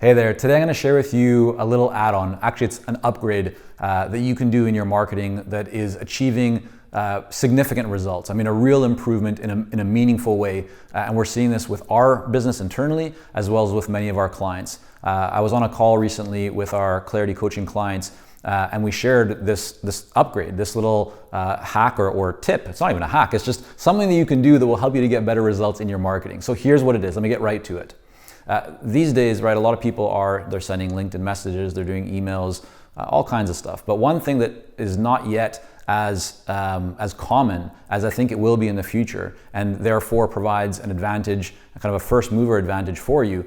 Hey there, today I'm going to share with you a little add-on. Actually, it's an upgrade that you can do in your marketing that is achieving significant results. I mean, a real improvement in a meaningful way. And we're seeing this with our business internally, as well as with many of our clients. I was on a call recently with our Clarity Coaching clients, and we shared this upgrade, this little hack or tip. It's not even a hack, it's just something that you can do that will help you to get better results in your marketing. So here's what it is. Let me get right to it. These days, right, a lot of people they're sending LinkedIn messages, they're doing emails, all kinds of stuff. But one thing that is not yet as common as I think it will be in the future, and therefore provides an advantage, kind of a first mover advantage for you,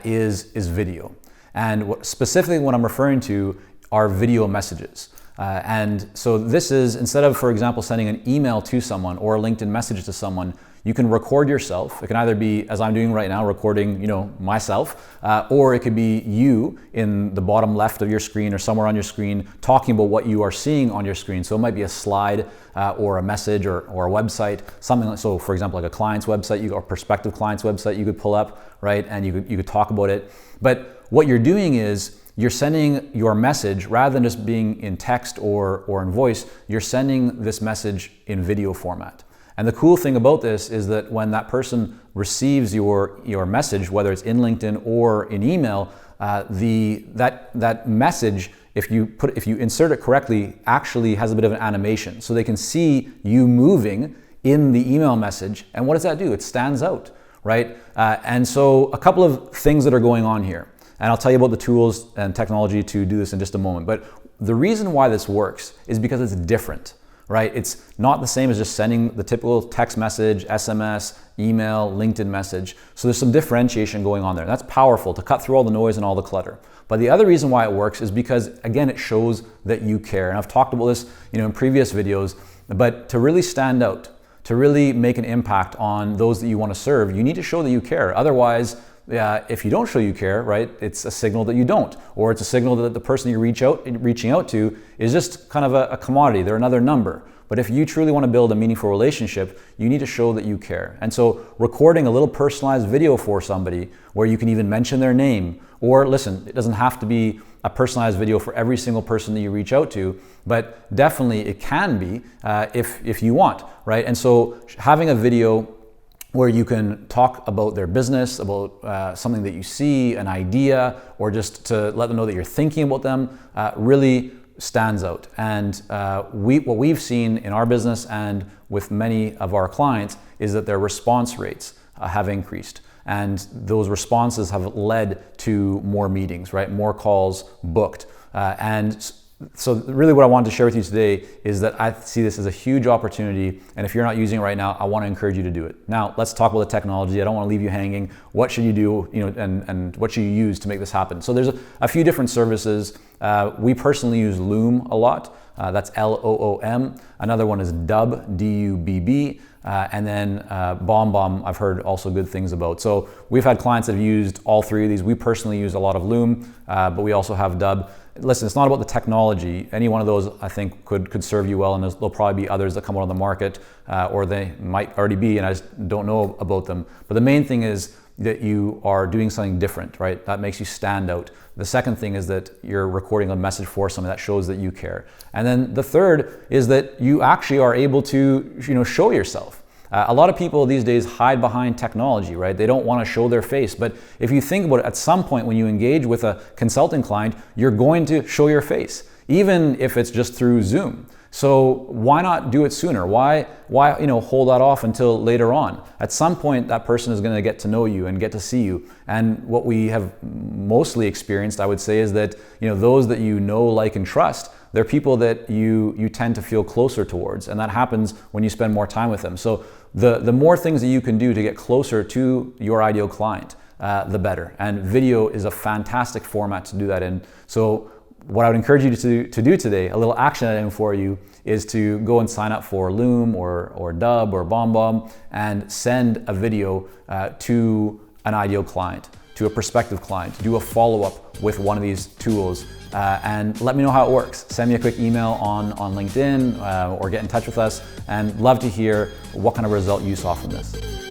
is video. And specifically what I'm referring to are video messages. And so this is, instead of, for example, sending an email to someone or a LinkedIn message to someone, you can record yourself. It can either be, as I'm doing right now, recording, myself, or it could be you in the bottom left of your screen or somewhere on your screen talking about what you are seeing on your screen. So it might be a slide or a message or a website, something like, so for example, like a client's website or prospective client's website you could pull up, right? And you could talk about it. But what you're doing is you're sending your message, rather than just being in text or in voice, you're sending this message in video format. And the cool thing about this is that when that person receives your message, whether it's in LinkedIn or in email, that message, if you insert it correctly, actually has a bit of an animation. So they can see you moving in the email message. And what does that do? It stands out, right? And so a couple of things that are going on here. And I'll tell you about the tools and technology to do this in just a moment. But the reason why this works is because it's different, right? It's not the same as just sending the typical text message, SMS, email, LinkedIn message. So there's some differentiation going on there. That's powerful to cut through all the noise and all the clutter. But the other reason why it works is because, again, it shows that you care. And I've talked about this, in previous videos, but to really stand out, to really make an impact on those that you want to serve, you need to show that you care. Otherwise, if you don't show you care, right, it's a signal that you don't, or it's a signal that the person you're reaching out to is just kind of a commodity. They're another number. But if you truly want to build a meaningful relationship, you need to show that you care. And so recording a little personalized video for somebody where you can even mention their name, or listen, it doesn't have to be a personalized video for every single person that you reach out to, but definitely it can be if you want, right? And so having a video where you can talk about their business, about something that you see, an idea, or just to let them know that you're thinking about them, really stands out. And what we've seen in our business and with many of our clients is that their response rates have increased. And those responses have led to more meetings, right? More calls booked. And so really what I wanted to share with you today is that I see this as a huge opportunity, and if you're not using it right now, I want to encourage you to do it. Now, let's talk about the technology. I don't want to leave you hanging. What should you do, and what should you use to make this happen? So there's a few different services. We personally use Loom a lot. That's Loom. Another one is Dubb, Dubb. And then BombBomb, I've heard also good things about. So we've had clients that have used all three of these. We personally use a lot of Loom, but we also have Dubb. Listen, it's not about the technology. Any one of those I think could serve you well, and there'll probably be others that come out on the market, or they might already be, and I just don't know about them. But the main thing is that you are doing something different, right? That makes you stand out. The second thing is that you're recording a message for someone that shows that you care. And then the third is that you actually are able to, show yourself. A lot of people these days hide behind technology, right? They don't want to show their face. But if you think about it, at some point when you engage with a consulting client, you're going to show your face, even if it's just through Zoom. So why not do it sooner? Why hold that off until later on? At some point, that person is going to get to know you and get to see you. And what we have mostly experienced, I would say, is that those that you know, like, and trust, they're people that you tend to feel closer towards, and that happens when you spend more time with them. So the more things that you can do to get closer to your ideal client, the better. And video is a fantastic format to do that in. So what I would encourage you to do today, a little action item for you, is to go and sign up for Loom or Dubb or BombBomb and send a video to an ideal client, to a prospective client. Do a follow-up with one of these tools and let me know how it works. Send me a quick email on LinkedIn or get in touch with us, and love to hear what kind of result you saw from this.